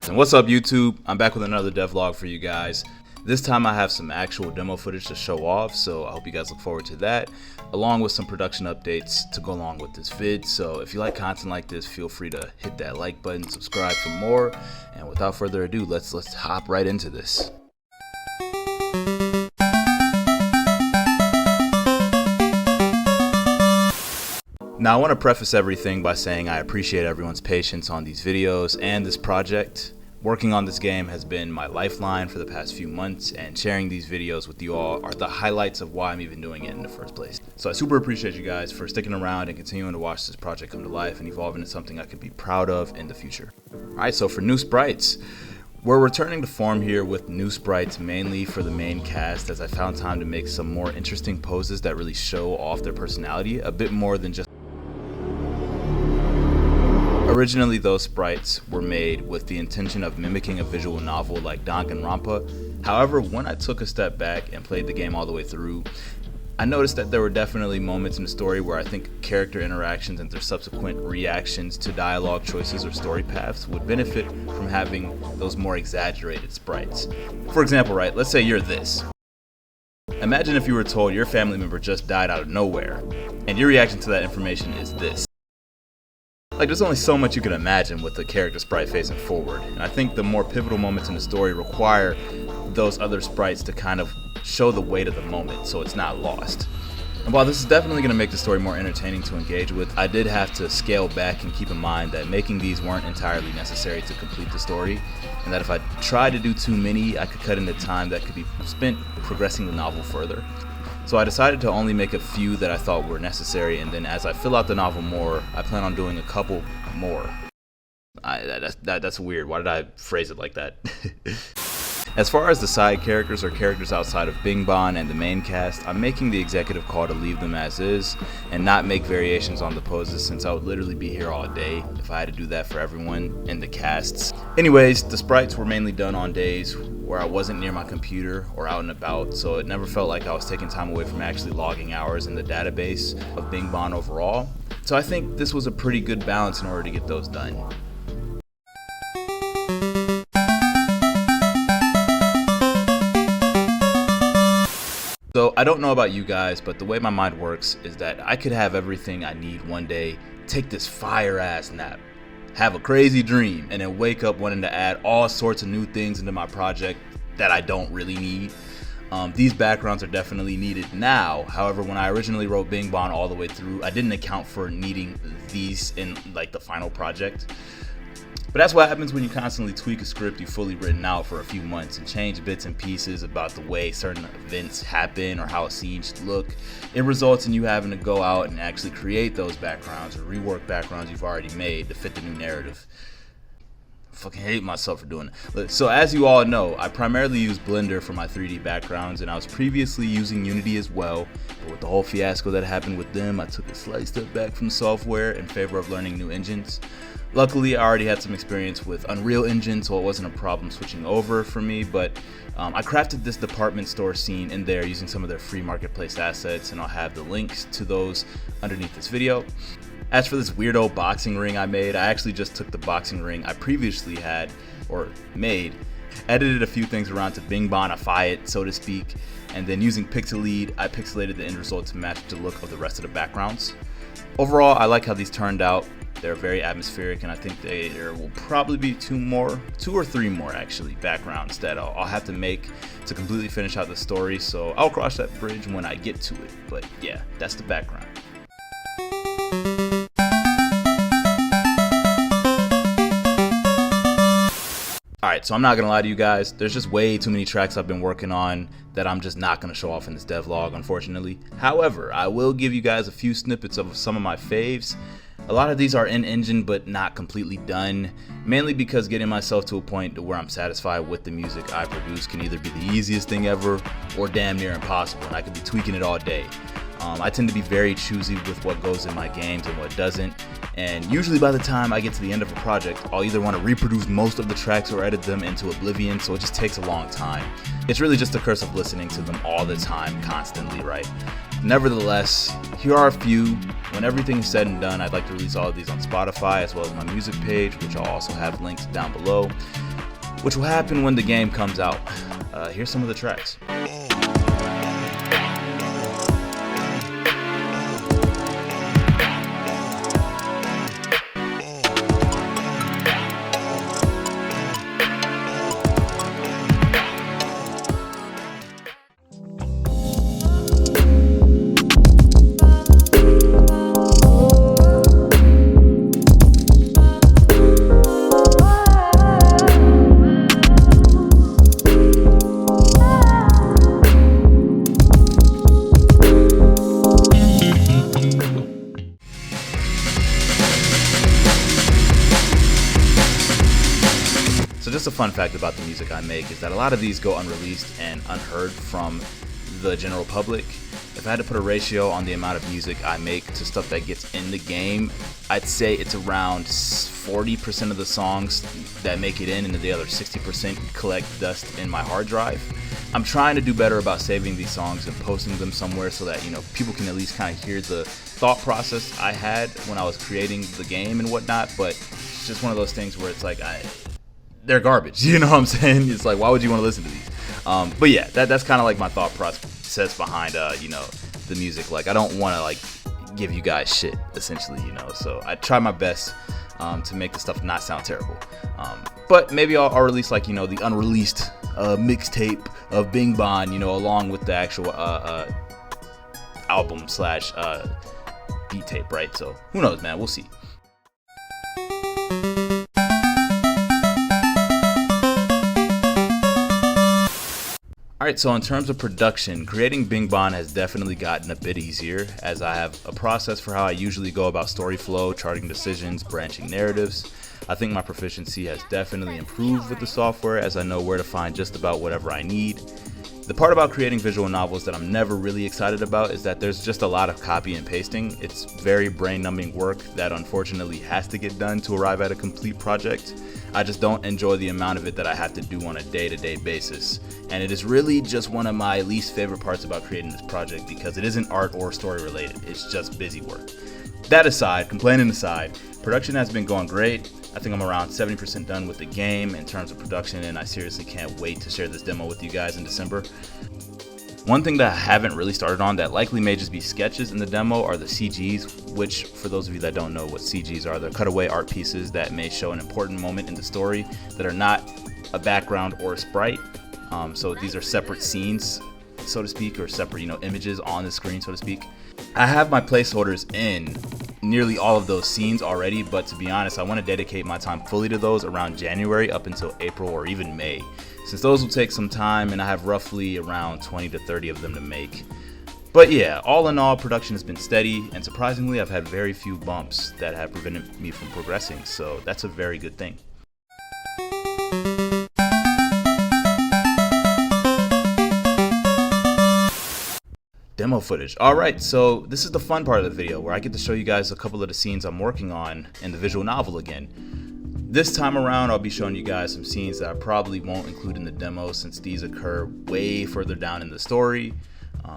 And what's up, YouTube? I'm back with another devlog for you guys. This time I have some actual demo footage to show off, so I hope you guys look forward to that, along with some production updates to go along with this vid. So if you like content like this, feel free to hit that like button, subscribe for more, and without further ado, let's hop right into this. Now, I want to preface everything by saying I appreciate everyone's patience on these videos and this project. Working on this game has been my lifeline for the past few months, and sharing these videos with you all are the highlights of why I'm even doing it in the first place. So I super appreciate you guys for sticking around and continuing to watch this project come to life and evolve into something I could be proud of in the future. Alright, so for new sprites, we're returning to form here with new sprites mainly for the main cast, as I found time to make some more interesting poses that really show off their personality a bit more than just. Originally, those sprites were made with the intention of mimicking a visual novel like Danganronpa. However, when I took a step back and played the game all the way through, I noticed that there were definitely moments in the story where I think character interactions and their subsequent reactions to dialogue choices or story paths would benefit from having those more exaggerated sprites. For example, right, let's say you're this. Imagine if you were told your family member just died out of nowhere, and your reaction to that information is this. Like, there's only so much you can imagine with the character sprite facing forward, and I think the more pivotal moments in the story require those other sprites to kind of show the weight of the moment so it's not lost. And while this is definitely going to make the story more entertaining to engage with, I did have to scale back and keep in mind that making these weren't entirely necessary to complete the story, and that if I tried to do too many, I could cut into time that could be spent progressing the novel further. So I decided to only make a few that I thought were necessary, and then as I fill out the novel more, I plan on doing a couple more. That's weird. Why did I phrase it like that? As far as the side characters or characters outside of Bingban and the main cast, I'm making the executive call to leave them as is and not make variations on the poses, since I would literally be here all day if I had to do that for everyone in the casts. Anyways, the sprites were mainly done on days where I wasn't near my computer or out and about, so it never felt like I was taking time away from actually logging hours in the database of Bingban overall. So I think this was a pretty good balance in order to get those done. So I don't know about you guys, but the way my mind works is that I could have everything I need one day, take this fire ass nap, have a crazy dream, and then wake up wanting to add all sorts of new things into my project that I don't really need. These backgrounds are definitely needed now. However, when I originally wrote Bingban all the way through, I didn't account for needing these in like the final project. But that's what happens when you constantly tweak a script you've fully written out for a few months and change bits and pieces about the way certain events happen or how a scene should look. It results in you having to go out and actually create those backgrounds or rework backgrounds you've already made to fit the new narrative. I fucking hate myself for doing it. So as you all know, I primarily use Blender for my 3D backgrounds, and I was previously using Unity as well, but with the whole fiasco that happened with them, I took a slight step back from software in favor of learning new engines. Luckily, I already had some experience with Unreal Engine, so it wasn't a problem switching over for me, but I crafted this department store scene in there using some of their free marketplace assets, and I'll have the links to those underneath this video. As for this weirdo boxing ring I made, I actually just took the boxing ring I previously had, or made, edited a few things around to Bingbanify it, so to speak, and then using Pixellead, I pixelated the end result to match the look of the rest of the backgrounds. Overall, I like how these turned out. They're very atmospheric, and I think there will probably be two or three more actually backgrounds that I'll have to make to completely finish out the story, so I'll cross that bridge when I get to it. But yeah, that's the background. Alright, so I'm not gonna lie to you guys, there's just way too many tracks I've been working on that I'm just not gonna show off in this devlog, unfortunately. However, I will give you guys a few snippets of some of my faves. A lot of these are in engine but not completely done, mainly because getting myself to a point where I'm satisfied with the music I produce can either be the easiest thing ever or damn near impossible, and I could be tweaking it all day. I tend to be very choosy with what goes in my games and what doesn't, and usually by the time I get to the end of a project, I'll either want to reproduce most of the tracks or edit them into oblivion, so it just takes a long time. It's really just a curse of listening to them all the time, constantly, right? Nevertheless, here are a few. When everything is said and done, I'd like to release all of these on Spotify as well as my music page, which I'll also have linked down below. which will happen when the game comes out. Here's some of the tracks. So just a fun fact about the music I make is that a lot of these go unreleased and unheard from the general public. If I had to put a ratio on the amount of music I make to stuff that gets in the game, I'd say it's around 40% of the songs that make it in, and the other 60% collect dust in my hard drive. I'm trying to do better about saving these songs and posting them somewhere so that, people can at least kind of hear the thought process I had when I was creating the game and whatnot, but it's just one of those things where it's like, they're garbage, you know what I'm saying? It's like, why would you want to listen to these? But yeah, that's kind of like my thought process behind, the music. Like, I don't want to like give you guys shit, essentially, so I try my best to make the stuff not sound terrible. But maybe I'll release like, the unreleased mixtape of Bingban, along with the actual album / beat tape, right? So who knows, man? We'll see. Alright, so in terms of production, creating Bingban has definitely gotten a bit easier, as I have a process for how I usually go about story flow, charting decisions, branching narratives. I think my proficiency has definitely improved with the software, as I know where to find just about whatever I need. The part about creating visual novels that I'm never really excited about is that there's just a lot of copy and pasting. It's very brain-numbing work that unfortunately has to get done to arrive at a complete project. I just don't enjoy the amount of it that I have to do on a day-to-day basis. And it is really just one of my least favorite parts about creating this project, because it isn't art or story related, it's just busy work. That aside, complaining aside, production has been going great. I think I'm around 70% done with the game in terms of production, and I seriously can't wait to share this demo with you guys in December. One thing that I haven't really started on that likely may just be sketches in the demo are the CGs, which, for those of you that don't know what CGs are, they're cutaway art pieces that may show an important moment in the story that are not a background or a sprite. So these are separate scenes, so to speak, or separate, images on the screen, so to speak. I have my placeholders in nearly all of those scenes already, but to be honest, I want to dedicate my time fully to those around January up until April or even May, since those will take some time and I have roughly around 20 to 30 of them to make. But yeah, all in all, production has been steady, and surprisingly, I've had very few bumps that have prevented me from progressing, so that's a very good thing. Demo footage. Alright, so this is the fun part of the video where I get to show you guys a couple of the scenes I'm working on in the visual novel again. This time around, I'll be showing you guys some scenes that I probably won't include in the demo, since these occur way further down in the story.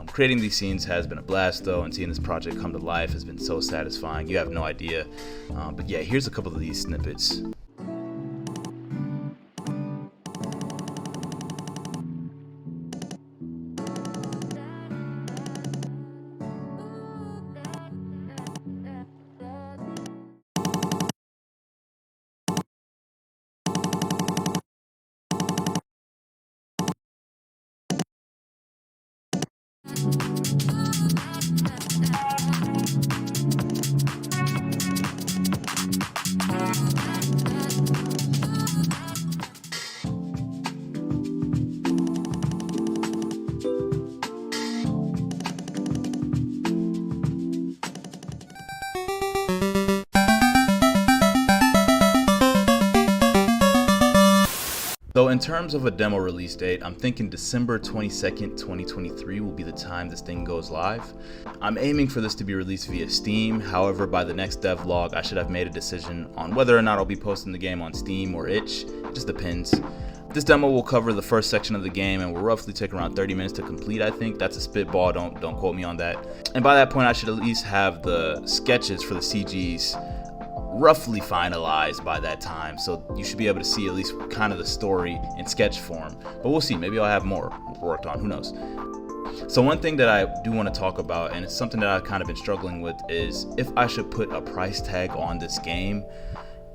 Creating these scenes has been a blast though, and seeing this project come to life has been so satisfying, you have no idea. But yeah, here's a couple of these snippets. So in terms of a demo release date, I'm thinking December 22nd, 2023 will be the time this thing goes live. I'm aiming for this to be released via Steam. However, by the next devlog, I should have made a decision on whether or not I'll be posting the game on Steam or itch. It just depends. This demo will cover the first section of the game and will roughly take around 30 minutes to complete, I think. That's a spitball, don't quote me on that. And by that point, I should at least have the sketches for the CGs roughly finalized by that time, so you should be able to see at least kind of the story in sketch form. But we'll see, maybe I'll have more worked on, who knows. So one thing that I do want to talk about, and it's something that I've kind of been struggling with, is if I should put a price tag on this game,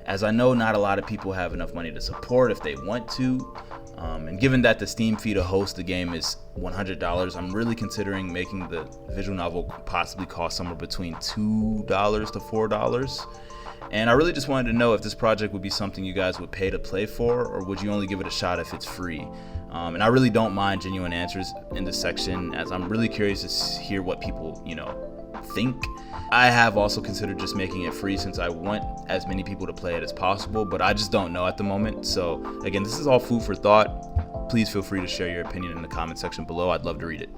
as I know not a lot of people have enough money to support if they want to. And given that the Steam fee to host the game is $100, I'm really considering making the visual novel possibly cost somewhere between $2 to $4. And I really just wanted to know if this project would be something you guys would pay to play for, or would you only give it a shot if it's free? And I really don't mind genuine answers in this section, as I'm really curious to hear what people, think. I have also considered just making it free, since I want as many people to play it as possible, but I just don't know at the moment. So again, this is all food for thought. Please feel free to share your opinion in the comment section below. I'd love to read it.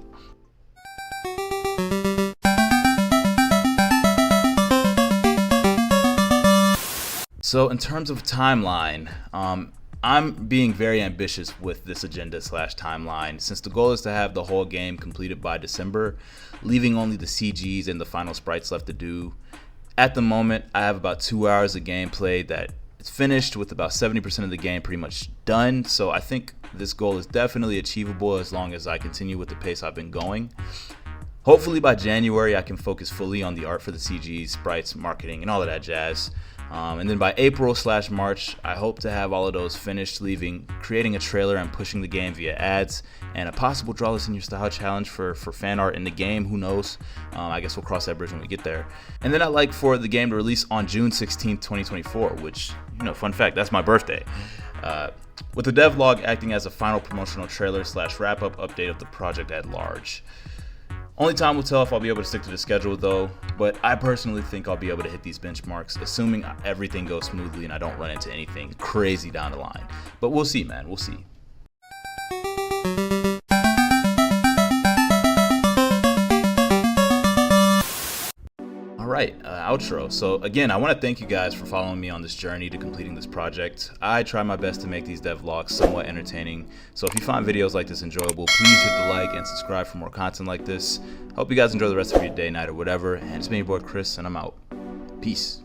So in terms of timeline, I'm being very ambitious with this agenda / timeline, since the goal is to have the whole game completed by December, leaving only the CGs and the final sprites left to do. At the moment, I have about 2 hours of gameplay that is finished, with about 70% of the game pretty much done, so I think this goal is definitely achievable as long as I continue with the pace I've been going. Hopefully by January I can focus fully on the art for the CGs, sprites, marketing, and all of that jazz. And then by April / March, I hope to have all of those finished, creating a trailer and pushing the game via ads, and a possible Draw This in Your Style challenge for fan art in the game, who knows. I guess we'll cross that bridge when we get there. And then I'd like for the game to release on June 16th, 2024, which, fun fact, that's my birthday. With the devlog acting as a final promotional trailer / wrap-up update of the project at large. Only time will tell if I'll be able to stick to the schedule though, but I personally think I'll be able to hit these benchmarks, assuming everything goes smoothly and I don't run into anything crazy down the line. But we'll see, man, we'll see. Alright, outro. So again, I want to thank you guys for following me on this journey to completing this project. I try my best to make these devlogs somewhat entertaining, so if you find videos like this enjoyable, please hit the like and subscribe for more content like this. Hope you guys enjoy the rest of your day, night, or whatever, and it's been your boy Chris, and I'm out. Peace.